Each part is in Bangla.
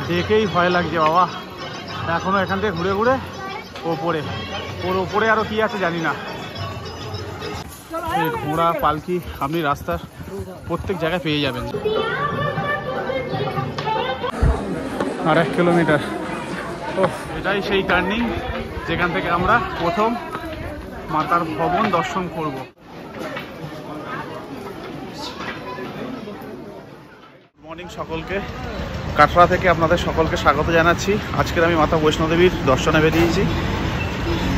দেখেই ভয় লাগছে বাবা। এখনো এখান থেকে ঘুরে ঘুরে ওপরে, ওর ওপরে আরো কি আছে জানি না। এই ঘোড়া পালকি আপনি রাস্তার প্রত্যেক জায়গায় পেয়ে যাবেন। আর 1 কিলোমিটার। ও এটাই সেই টার্নিং যেখান থেকে আমরা প্রথম মাতার ভবন দর্শন করব। মর্নিং সকলকে, কাটরা থেকে আপনাদের সকলকে স্বাগত জানাচ্ছি। আজকের আমি মাতা বৈষ্ণোদেবীর দর্শনে বেরিয়েছি।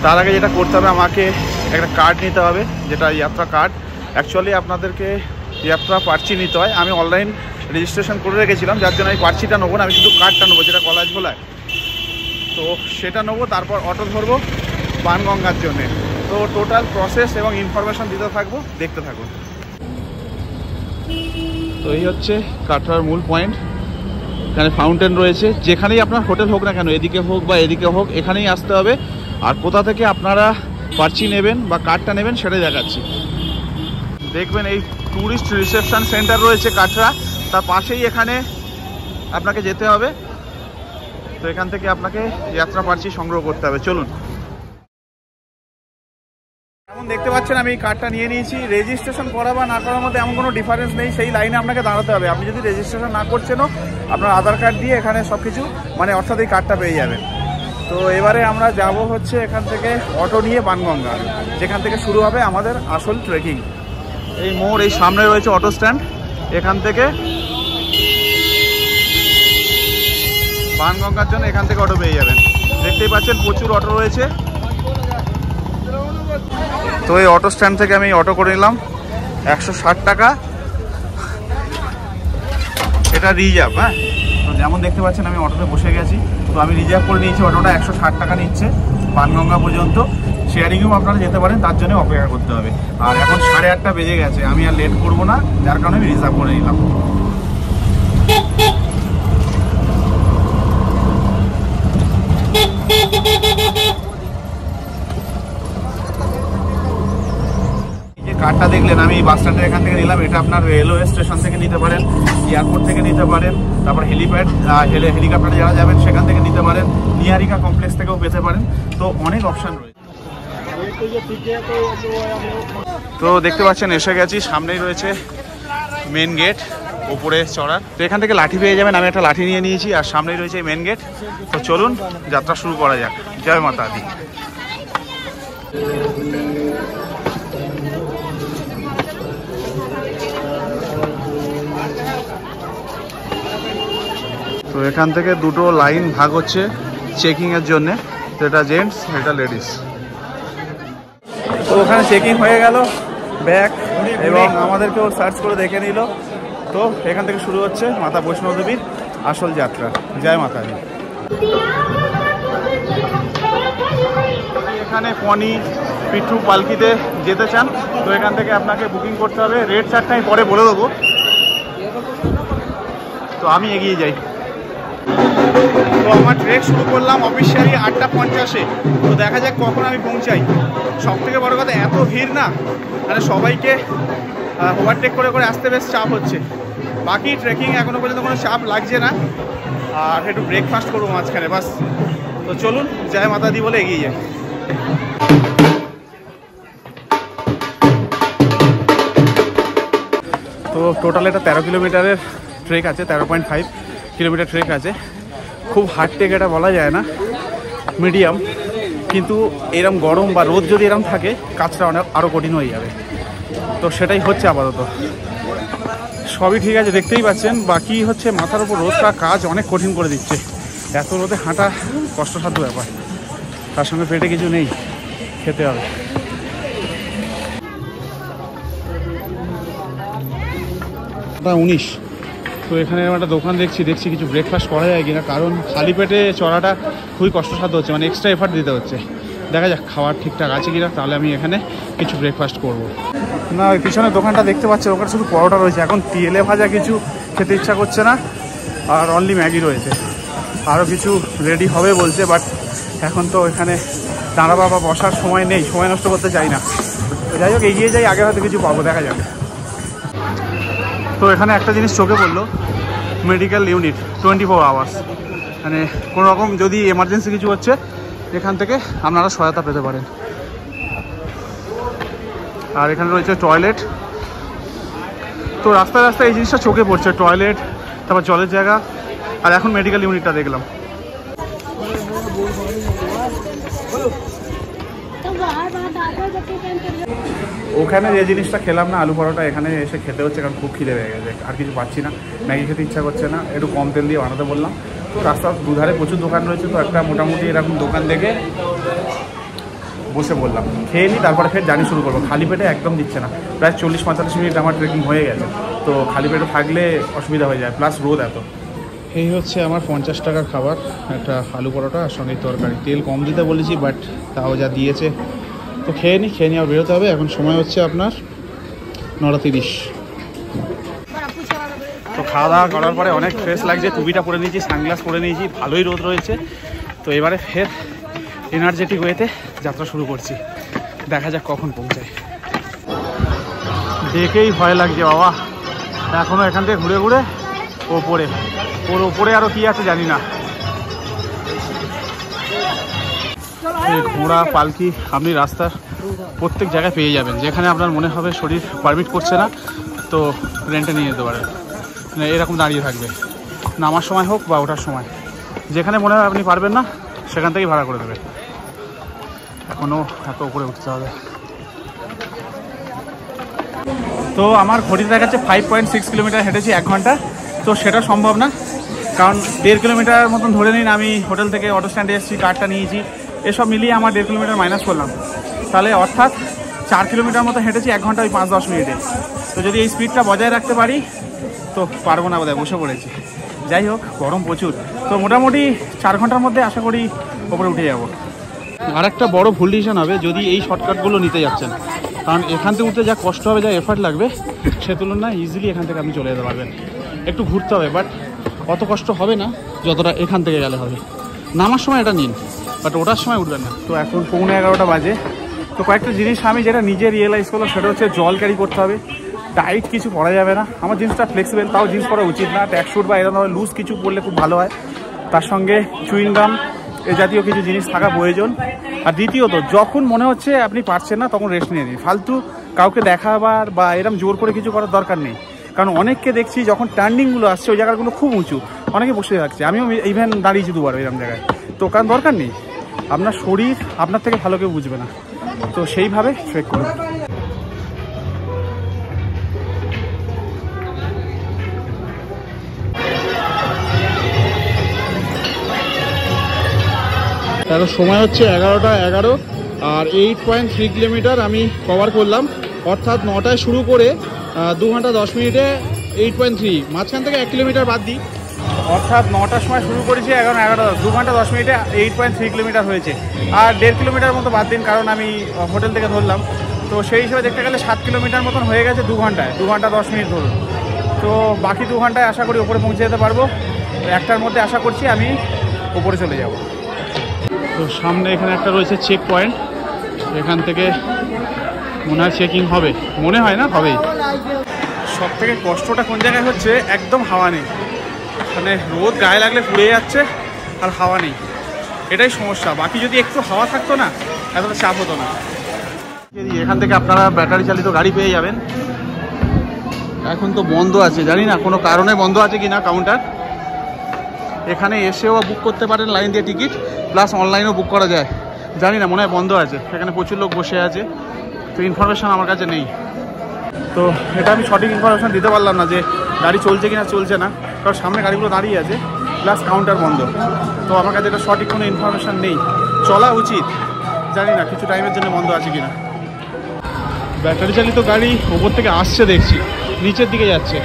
তার আগে যেটা করতে হবে, আমাকে একটা কার্ড নিতে হবে, যেটা যাত্রা কার্ড। অ্যাকচুয়ালি আপনাদেরকে যাত্রা পার্চি নিতে হয়। আমি অনলাইন রেজিস্ট্রেশন করে রেখেছিলাম, যার জন্য আমি পার্চিটা নেবো না, আমি শুধু কার্ডটা নেবো, যেটা কলেজ ভোলায়। তো সেটা নেবো, তারপর অটো ধরবো বানগঙ্গার জন্যে। তো টোটাল প্রসেস এবং ইনফরমেশন দিতে থাকবো, দেখতে থাকুন। তো এই হচ্ছে কাটরার মূল পয়েন্ট। এখানে ফাউন্টেন রয়েছে। যেখানেই আপনার হোটেল হোক না কেন, এদিকে হোক বা এদিকে হোক, এখানেই আসতে হবে। আর কোথা থেকে আপনারা পার্চি নেবেন বা কার্ডটা নেবেন সেটা দেখাচ্ছি। দেখবেন এই ট্যুরিস্ট রিসেপশন সেন্টার রয়েছে কাটরা, তার পাশেই এখানে আপনাকে যেতে হবে। তো এখান থেকে আপনাকে যাত্রা পার্চি সংগ্রহ করতে হবে। চলুন। যেমন দেখতে পাচ্ছেন আমি এই কার্ডটা নিয়ে নিয়েছি। রেজিস্ট্রেশন করা বা না করার মধ্যে এমন কোনো ডিফারেন্স নেই, সেই লাইনে আপনাকে দাঁড়াতে হবে। আপনি যদি রেজিস্ট্রেশন না করছেনও, আপনার আধার কার্ড দিয়ে এখানে সব কিছু অর্থাৎ এই কার্ডটা পেয়ে যাবেন। তো এবারে আমরা যাব হচ্ছে এখান থেকে অটো নিয়ে বানগঙ্গা, যেখান থেকে শুরু হবে আমাদের আসল ট্রেকিং। এই মোড়, এই সামনে রয়েছে অটো স্ট্যান্ড। এখান থেকে বানগঙ্গার জন্য এখান থেকে অটো পেয়ে যাবেন। দেখতেই পাচ্ছেন প্রচুর অটো রয়েছে। তো এই অটো স্ট্যান্ড থেকে আমি অটো করে নিলাম 160 টাকা। এটা রিজার্ভ। হ্যাঁ, তো যেমন দেখতে পাচ্ছেন আমি অটোতে বসে গেছি। তো আমি রিজার্ভ করে নিয়েছি। অটোটা 160 টাকা নিচ্ছে বানগঙ্গা পর্যন্ত। শেয়ারিংয়েও আপনারা যেতে পারেন, তার জন্য অপেক্ষা করতে হবে। আর এখন 8:30 বেজে গেছে, আমি আর লেট করবো না, যার কারণে আমি রিজার্ভ করে নিলাম। কার্ডটা দেখলেন আমি বাস স্ট্যান্ডের এখান থেকে নিলাম। এটা আপনার রেলওয়ে স্টেশন থেকে নিতে পারেন, এয়ারপোর্ট থেকে নিতে পারেন, তারপর হেলিপ্যাড হেলিকপ্টারে যারা যাবেন সেখান থেকে নিতে পারেন, নিয়ারিকা কমপ্লেক্স থেকেও পেতে পারেন। তো অনেক অপশান রয়েছে। তো দেখতে পাচ্ছেন এসে গেছি, সামনেই রয়েছে মেন গেট ওপরে চড়ার। তো এখান থেকে লাঠি পেয়ে যাবেন, আমি একটা লাঠি নিয়ে নিয়েছি। আর সামনেই রয়েছে মেন গেট। তো চলুন যাত্রা শুরু করা যাক। জয় মাতা দি। তো এখান থেকে দুটো লাইন ভাগ হচ্ছে চেকিংয়ের জন্যে। তো এটা জেন্টস, এটা লেডিস। তো ওখানে চেকিং হয়ে গেল ব্যাগ, এবং আমাদেরকেও সার্চ করে দেখে নিল। তো এখান থেকে শুরু হচ্ছে মাতা বৈষ্ণোদেবীর আসল যাত্রা। জয় মাতা দি। এখানে পনি পিঠু পালকিতে যেতে চান, তো এখান থেকে আপনাকে বুকিং করতে হবে। রেট চার্টটা আমি পরে বলে দেবো। তো আমি এগিয়ে যাই। তো আমার ট্রেক শুরু করলাম অফিসিয়ালি 8:50-এ। তো দেখা যাক কখন আমি পৌঁছাই। সব থেকে বড় কথা, এত ভিড় না, সবাইকে ওভারটেক করে করে আসতে বেশ চাপ হচ্ছে। বাকি ট্রেকিং এখনও পর্যন্ত কোনো চাপ লাগছে না। আর একটু ব্রেকফাস্ট করবো মাঝখানে, বাস। তো চলুন জয় মাতা দি বলে এগিয়ে যাই। তো টোটাল এটা 13 কিলোমিটারের ট্রেক আছে, 13.5 কিলোমিটার ট্রেক আছে। খুব হার্ড ট্রেক এটা বলা যায় না, মিডিয়াম। কিন্তু এরম গরম বা রোদ যদি এরম থাকে, কাজটা আরও কঠিন হয়ে যাবে। তো সেটাই হচ্ছে আপাতত। সবই ঠিক আছে, দেখতেই পাচ্ছেন। বাকি হচ্ছে মাথার উপর রোদটা কাজ অনেক কঠিন করে দিচ্ছে। এত রোদে হাঁটা কষ্টসাধ্য ব্যাপার। তার সঙ্গে পেটে কিছু নেই, খেতে হবে। 19। তো এখানে একটা দোকান দেখছি কিছু ব্রেকফাস্ট করা যায় কিনা, কারণ খালি পেটে চড়াটা খুবই কষ্টসাধ্য হচ্ছে, এক্সট্রা এফার্ট দিতে হচ্ছে। দেখা যাক খাবার ঠিকঠাক আছে কিনা, তাহলে আমি এখানে কিছু ব্রেকফাস্ট করব। না, ওই পিছনে দোকানটা দেখতে পাচ্ছেন, ওখানে শুধু পরোটা রয়েছে। এখন তেলে ভাজা কিছু খেতে ইচ্ছা করছে না, আর অনলি ম্যাগি রয়েছে। আরও কিছু রেডি হবে বলছে, বাট এখন তো এখানে দাঁড়াবা বা বসার সময় নেই, সময় নষ্ট করতে চাই না। যাই হোক, এগিয়ে যাই, আগে হয়তো কিছু পাবো, দেখা যাবে। তো এখানে একটা জিনিস চোখে পড়লো, মেডিকেল ইউনিট 24 আওয়ার্স, মানে কোনো রকম যদি এমার্জেন্সি কিছু হচ্ছে এখান থেকে আপনারা সহায়তা পেতে পারেন। আর এখানে রয়েছে টয়লেট। তো রাস্তায় রাস্তায় এই জিনিসটা চোখে পড়ছে, টয়লেট, তারপর জলের জায়গা। আর এখন মেডিকেল ইউনিটটা দেখলাম। ওখানে যে জিনিসটা খেলাম না, আলু পরোটা, এখানে এসে খেতে হচ্ছে কারণ খুব খিদে হয়ে গেছে, আর কিছু পাচ্ছি না, ম্যাগি খেতে ইচ্ছা করছে না, একটু কম তেল দিয়ে বানাতে বললাম। তো রাস্তার দুধারে প্রচুর দোকান রয়েছে, তো একটা মোটামুটি এরকম দোকান দেখে বসে বললাম খেয়ে নিই, তারপরে ফের জার্নি শুরু করবো। খালি পেটে একদম দিচ্ছে না, প্রায় 40-45 মিনিট আমার ট্রেকিং হয়ে গেছে, তো খালি পেটে থাকলে অসুবিধা হয়ে যায়, প্লাস রোদ এত। এই হচ্ছে আমার 50 টাকার খাবার, একটা আলু পরোটা আর সঙ্গে তরকারি। তেল কম দিতে বলেছি, বাট তাও যা দিয়েছে। তো খেয়ে নিই আর বেরোতে হবে। এখন সময় হচ্ছে আপনার 9:30। তো খাওয়া দাওয়া করার পরে অনেক ফ্রেশ লাগছে, টুপিটা পরে নিয়েছি, সানগ্লাস পরে নিয়েছি, ভালোই রোদ রয়েছে। তো এবারে ফের এনার্জেটিক ওয়েতে যাত্রা শুরু করছি, দেখা যাক কখন পৌঁছায়। দেখেই ভয় লাগছে বাবা, এখনও এখান থেকে ঘুরে ঘুরে ওর ওপরে আরও কী আছে জানি না। ঘোড়া পালকি আপনি রাস্তার প্রত্যেক জায়গায় পেয়ে যাবেন, যেখানে আপনার মনে হবে শরীর পারমিট করছে না তো রেন্টে নিয়ে যেতে পারেন। এরকম দাঁড়িয়ে থাকবে, নামার সময় হোক বা ওঠার সময়, যেখানে মনে হয় আপনি পারবেন না সেখান থেকেই ভাড়া করে দেবে। এখনও এত উপরে উঠতে হবে। তো আমার ঘড়িতে দেখাচ্ছে 5.6 কিলোমিটার হেঁটেছি 1 ঘন্টা। তো সেটা সম্ভব না, কারণ 1.5 কিলোমিটার মতন ধরে নিন আমি হোটেল থেকে অটো স্ট্যান্ডে এসেছি, কার্ডটা নিয়েছি, এসব মিলিয়ে আমার 1.5 কিলোমিটার মাইনাস করলাম, তাহলে অর্থাৎ 4 কিলোমিটার মতো হেঁটেছি 1 ঘন্টা ওই 5-10 মিনিটে। তো যদি এই স্পিডটা বজায় রাখতে পারি তো পারবো না বোধহয়, বসে পড়েছি। যাই হোক, গরম প্রচুর, তো মোটামুটি 4 ঘন্টার মধ্যে আশা করি ওপরে উঠে যাব। আর একটা বড় ভুল ডিসিশন হবে যদি এই শর্টকাটগুলো নিতে যাচ্ছেন, কারণ এখান থেকে উঠতে যা কষ্ট হবে, যা এফার্ট লাগবে, সে তুলনায় ইজিলি এখান থেকে আপনি চলে যেতে পারবেন। একটু ঘুরতে হবে, বাট অত কষ্ট হবে না যতটা এখান থেকে গেলে হবে। নামার সময় এটা নিন, বাট ওঠার সময় উঠবেন না। তো এখন 11:15 বাজে। তো কয়েকটা জিনিস আমি যেটা নিজে রিয়েলাইজ করলাম, সেটা হচ্ছে জল ক্যারি করতে হবে, টাইট কিছু পরা যাবে না। আমার জিন্সটা ফ্লেক্সিবল, তাও জিন্স পরা উচিত না, ট্যাক স্যুট বা এরকমভাবে লুজ কিছু পরলে খুব ভালো হয়। তার সঙ্গে চুইং গাম এ জাতীয় কিছু জিনিস থাকা প্রয়োজন। আর দ্বিতীয়ত, যখন মনে হচ্ছে আপনি পারছেন না তখন রেস্ট নিয়ে নিন, ফালতু কাউকে দেখাবার বা এরকম জোর করে কিছু করার দরকার নেই। কারণ অনেককে দেখছি যখন টার্নিংগুলো আসছে ওই জায়গাগুলো খুব উঁচু, অনেকে বসে থাকছে, আমিও ইভেন দাঁড়িয়েছি 2বার এরকম জায়গায়। তো কারণ দরকার নেই, আপনার শরীর আপনার থেকে ভালো কেউ বুঝবে না, তো সেইভাবে ট্রেক করুন। এখন সময় হচ্ছে 11:11 আর 8.3 কিলোমিটার আমি কভার করলাম, অর্থাৎ 9টায় শুরু করে 2 ঘন্টা 10 মিনিটে 8.3, মাঝখান থেকে 1 কিলোমিটার বাদ দিই, অর্থাৎ 9টার সময় শুরু করেছি, এখন 11:10, 2 ঘন্টা 10 মিনিটে 8.3 কিলোমিটার হয়েছে। আর 1.5 কিলোমিটার মতো বাদ দিন, কারণ আমি হোটেল থেকে ধরলাম, তো সেই হিসেবে দেখতে গেলে 7 কিলোমিটার মতন হয়ে গেছে 2 ঘন্টায়, 2 ঘন্টা 10 মিনিট ধরুন। তো বাকি 2 ঘন্টায় আশা করি ওপরে পৌঁছে যেতে পারবো, 1টার মধ্যে আশা করছি আমি ওপরে চলে যাব। তো সামনে এখানে একটা রয়েছে চেক পয়েন্ট, এখান থেকে মনে হয় চেকিং হবে, মনে হয় না হবেই। সব থেকে কষ্টটা কোন জায়গায় হচ্ছে, একদম হাওয়া নেই, মানে রোদ গায়ে লাগলে পুড়ে যাচ্ছে আর হাওয়া নেই, এটাই সমস্যা। বাকি যদি একটু হাওয়া থাকতো না এতটা চাপ হতো না। এখান থেকে আপনারা ব্যাটারি চালিত গাড়ি পেয়ে যাবেন। এখন তো বন্ধ আছে, জানি না কোনো কারণে বন্ধ আছে কি না কাউন্টার। এখানে এসেও বুক করতে পারেন লাইন দিয়ে টিকিট, প্লাস অনলাইনেও বুক করা যায়, জানি না, মনে হয় বন্ধ আছে। এখানে প্রচুর লোক বসে আছে, তো ইনফরমেশান আমার কাছে নেই, তো এটা আমি সঠিক ইনফরমেশান দিতে পারলাম না যে গাড়ি চলছে কি না চলছে না, কারণ সামনে গাড়িগুলো দাঁড়িয়ে আছে, প্লাস কাউন্টার বন্ধ, তো আমার কাছে এটা সঠিক কোনো ইনফরমেশান নেই। চলা উচিত, জানি না কিছু টাইমের জন্য বন্ধ আছে কিনা। ব্যাটারি চালিত গাড়ি ওপর থেকে আসছে দেখছি, নিচের দিকে যাচ্ছে।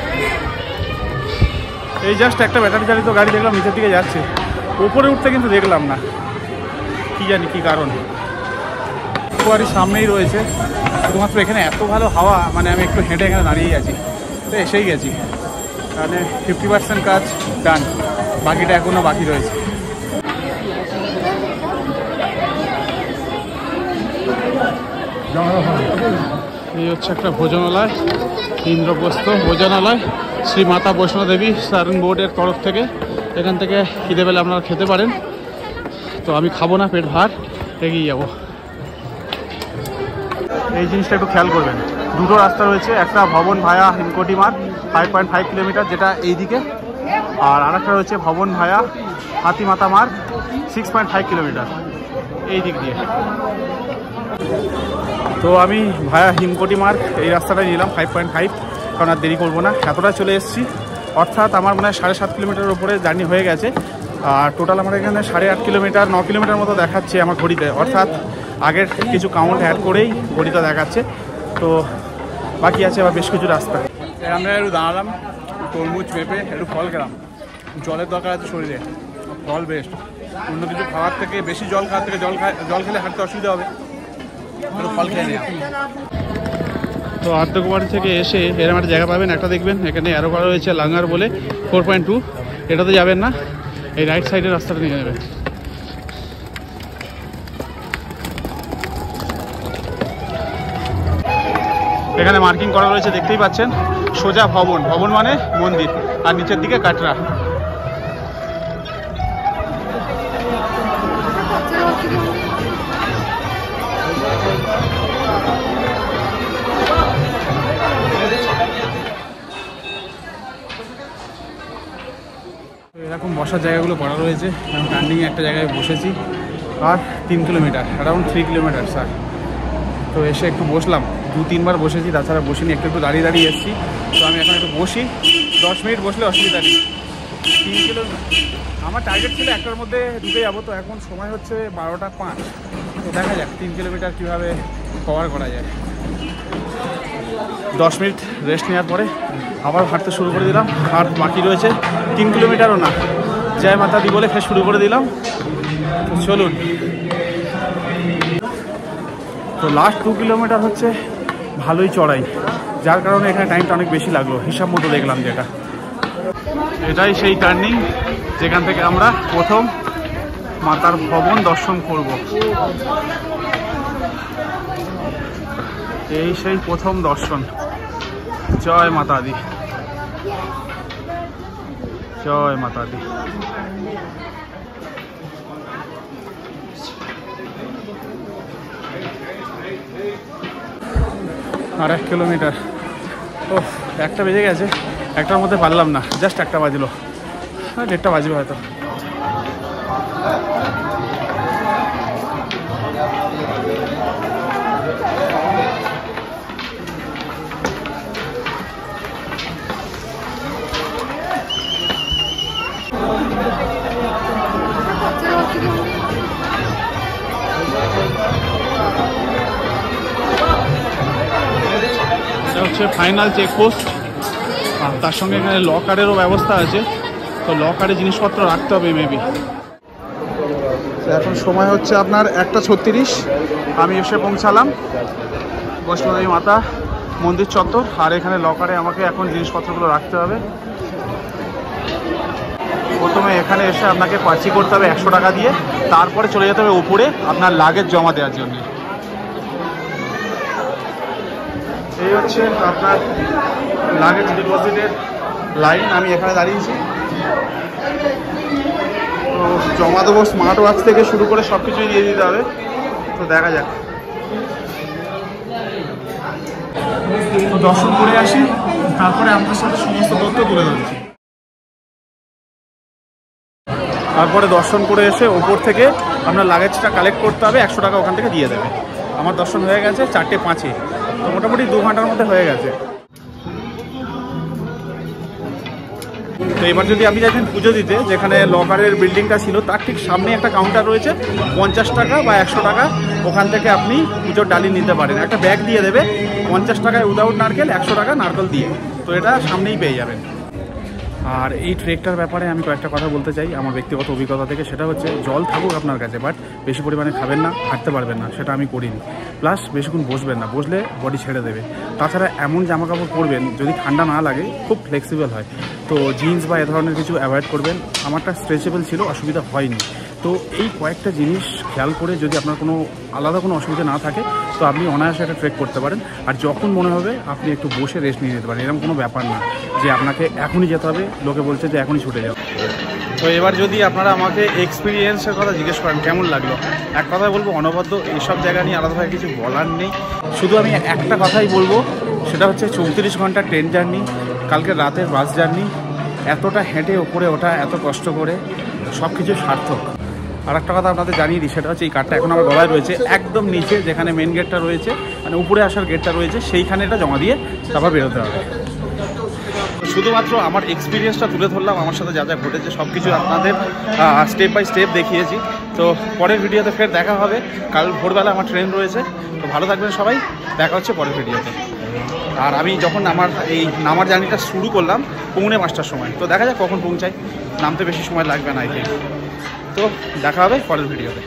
এই জাস্ট একটা ব্যাটারি চালিত গাড়ি দেখলাম নিচের দিকে যাচ্ছে, ওপরে উঠতে কিন্তু দেখলাম না, কি জানি কি কারণ। বাড়ির সামনেই রয়েছে, শুধুমাত্র এখানে এত ভালো হাওয়া, মানে আমি একটু হেঁটে এখানে দাঁড়িয়ে আছি, তো এসেই গেছি, মানে 50% কাজ ডান, বাকিটা এখনও বাকি রয়েছে। এই হচ্ছে একটা ভোজনালয়, ইন্দ্রপ্রস্থ ভোজনালয়, শ্রী মাতা বৈষ্ণো দেবী সারন বোর্ডের তরফ থেকে। এখান থেকে খিদে পেলে আপনারা খেতে পারেন। তো আমি খাবো না, পেট ভার, এগিয়ে যাবো। এই জিনিসটা একটু খেয়াল করবেন, দুটো রাস্তা রয়েছে, একটা ভবন ভায়া হিমকোটি মার্গ 5.5 কিলোমিটার যেটা এই দিকে, আর আরেকটা রয়েছে ভবন ভায়া হাতিমাতা মার্গ 6.5 কিলোমিটার এই দিক দিয়ে। তো আমি ভায়া হিমকোটি মার্গ এই রাস্তাটাই নিলাম 5.5, কারণ আর দেরি করবো না, এতটা চলে এসেছি। অর্থাৎ আমার মনে হয় 7.5 কিলোমিটারের উপরে জার্নি হয়ে গেছে। আর টোটাল আমার এখানে 8.5 কিলোমিটার 9 কিলোমিটার মতো দেখাচ্ছে আমার ঘড়িতে, অর্থাৎ আগের কিছু কাউন্ট অ্যাড করেই ঘড়িটা দেখাচ্ছে। তো বাকি আছে আবার বেশ কিছু রাস্তা। আমরা একটু দাঁড়ালাম, তরমুজ পেঁপে একটু ফল খেলাম। জলের দরকার আছে শরীরে, ফল বেস্ট। অন্য কিছু খাওয়ার থেকে বেশি জল খাওয়ার থেকে জল খেলে হাঁটতে অসুবিধা হবে, একটু ফল খেয়ে নেওয়া। তো আর্ধকুমারী থেকে এসে এরকম একটা জায়গা পাবেন, একটা দেখবেন এখানে অ্যারো করা রয়েছে লাঙ্গার বলে 4.2, এটাতে যাবেন না, এই রাইট সাইডের রাস্তাটা নিয়ে যাবেন। এখানে মার্কিং করা রয়েছে দেখতেই পাচ্ছেন, সোজা ভবন, ভবন মানে মন্দির, আর নিচের দিকে কাটরা। এরকম বসার জায়গাগুলো করা রয়েছে। আমি টার্নিংয়ে একটা জায়গায় বসেছি, আর 3 কিলোমিটার, অ্যারাউন্ড 3 কিলোমিটার স্যার। তো এসে একটু বসলাম, 2-3 বার বসেছি, তাছাড়া বসিনি, একটু দাঁড়িয়ে দাঁড়িয়ে এসেছি। তো আমি এখন একটু বসি, 10 মিনিট বসলে অসুবিধা নেই। 3 কিলোমিটার আমার টার্গেট ছিল 1টার মধ্যে ঢুকে যাবো, তো এখন সময় হচ্ছে 12টা 5। তো দেখা যাক 3 কিলোমিটার কীভাবে কভার করা যায়। 10 মিনিট রেস্ট নেওয়ার পরে আবার হাঁটতে শুরু করে দিলাম, আর বাকি রয়েছে 3 কিলোমিটারও না, জয় মাতা দি বলে ফের শুরু করে দিলাম। চলুন। তো লাস্ট 2 কিলোমিটার হচ্ছে ভালোই চড়াই, যার কারণে এখানে টাইমটা অনেক বেশি লাগলো, হিসাব মতো দেখলাম যেটা। এটাই সেই টার্নিং যেখান থেকে আমরা প্রথম মাতার ভবন দর্শন করব। এই সেই প্রথম দর্শন। জয় মাতা দি, জয় মাতা দি। আর 1 কিলোমিটার। ও 1টা বেজে গেছে, 1টার মধ্যে পারলাম না, জাস্ট 1টা বাজলো, 1:30 বাজবে হয়তো। হচ্ছে ফাইনাল চেকপোস্ট, আর তার সঙ্গে এখানে লকারেরও ব্যবস্থা আছে। তো লকারে জিনিসপত্র রাখতে হবে মেবি। এখন সময় হচ্ছে আপনার 1:36, আমি এসে পৌঁছালাম বৈষ্ণোদেবী মাতা মন্দির চত্বর। আর এখানে লকারে আমাকে এখন জিনিসপত্রগুলো রাখতে হবে। প্রথমে এখানে এসে আপনাকে পার্চি করতে হবে 100 টাকা দিয়ে, তারপরে চলে যেতে হবে উপরে আপনার লাগেজ জমা দেওয়ার জন্য। এই হচ্ছে আপনার লাগেজ ডিপোজিটের লাইন, আমি এখানে দাঁড়িয়েছি। তো জমা দেবো, স্মার্ট ওয়াচ থেকে শুরু করে সব কিছুই দিয়ে দিতে হবে। তো দেখা যাক, তো দর্শন করে আসি, তারপরে আপনার সাথে সমস্ত তথ্য তুলে ধরছি। তারপরে দর্শন করে এসে ওপর থেকে আপনার লাগেজটা কালেক্ট করতে হবে, 100 টাকা ওখান থেকে দিয়ে দেবে। আমার দর্শন হয়ে গেছে 4:05, তো মোটামুটি 2 ঘন্টার মধ্যে হয়ে গেছে। তো এবার যদি আপনি চাইছেন পুজো দিতে, যেখানে লকারের বিল্ডিংটা ছিল তার ঠিক সামনে একটা কাউন্টার রয়েছে, 50 টাকা বা 100 টাকা ওখান থেকে আপনি পুজোর ডালি নিতে পারেন। একটা ব্যাগ দিয়ে দেবে, 50 টাকায় উইদাউট নারকেল, 100 টাকা নারকেল দিয়ে। তো এটা সামনেই পেয়ে যাবেন। আর এই ট্রেকটার ব্যাপারে আমি কয়েকটা কথা বলতে চাই আমার ব্যক্তিগত অভিজ্ঞতা থেকে। সেটা হচ্ছে জল থাকুক আপনার কাছে, বাট বেশি পরিমাণে খাবেন না, হাঁটতে পারবেন না, সেটা আমি করিনি। প্লাস বেশিক্ষণ বসবেন না, বসলে বডি ছেড়ে দেবে। তাছাড়া এমন জামা কাপড় পরবেন যদি ঠান্ডা না লাগে, খুব ফ্লেক্সিবল হয়। তো জিন্স বা এ ধরনের কিছু অ্যাভয়েড করবেন। আমারটা স্ট্রেচেবল ছিল, অসুবিধা হয়নি। তো এই কয়েকটা জিনিস খেয়াল করে যদি আপনার কোনো আলাদা কোনো অসুবিধা না থাকে, তো আপনি অনায়াসে একটা ট্রেক করতে পারেন। আর যখন মনে হবে আপনি একটু বসে রেস্ট নিয়ে নিতে পারেন, এরকম কোনো ব্যাপার না যে আপনাকে এখনই যেতে হবে, লোকে বলছে যে এখনই ছুটে যাও। তো এবার যদি আপনারা আমাকে এক্সপিরিয়েন্সের কথা জিজ্ঞেস করেন কেমন লাগলো, এক কথায় বলবো অনবদ্য। এইসব জায়গা নিয়ে আলাদাভাবে কিছু বলার নেই, শুধু আমি একটা কথাই বলবো, সেটা হচ্ছে 34 ঘন্টা ট্রেন জার্নি, কালকে রাতের বাস জার্নি, এতটা হেঁটে ওপরে ওঠা, এত কষ্ট করে, সব কিছু সার্থক। আর একটা কথা আপনাদের জানিয়ে দিই, সেটা হচ্ছে এই কার্ডটা এখন আমার গলায় রয়েছে, একদম নিচে যেখানে মেন গেটটা রয়েছে, মানে উপরে আসার গেটটা রয়েছে, সেইখানে এটা জমা দিয়ে তারপর বেরোতে হবে। শুধুমাত্র আমার এক্সপিরিয়েন্সটা তুলে ধরলাম, আমার সাথে যা যা ঘটেছে সব কিছু আপনাদের স্টেপ বাই স্টেপ দেখিয়েছি। তো পরের ভিডিওতে ফের দেখা হবে, কাল ভোরবেলা আমার ট্রেন রয়েছে। তো ভালো থাকবেন সবাই, দেখা হচ্ছে পরের ভিডিওতে। আর আমি যখন আমার এই নামার জার্নিটা শুরু করলাম 5:45টার সময়, তো দেখা যাক কখন পৌঁছাই, নামতে বেশি সময় লাগবে না, তো দেখা হবে পরের ভিডিওতে।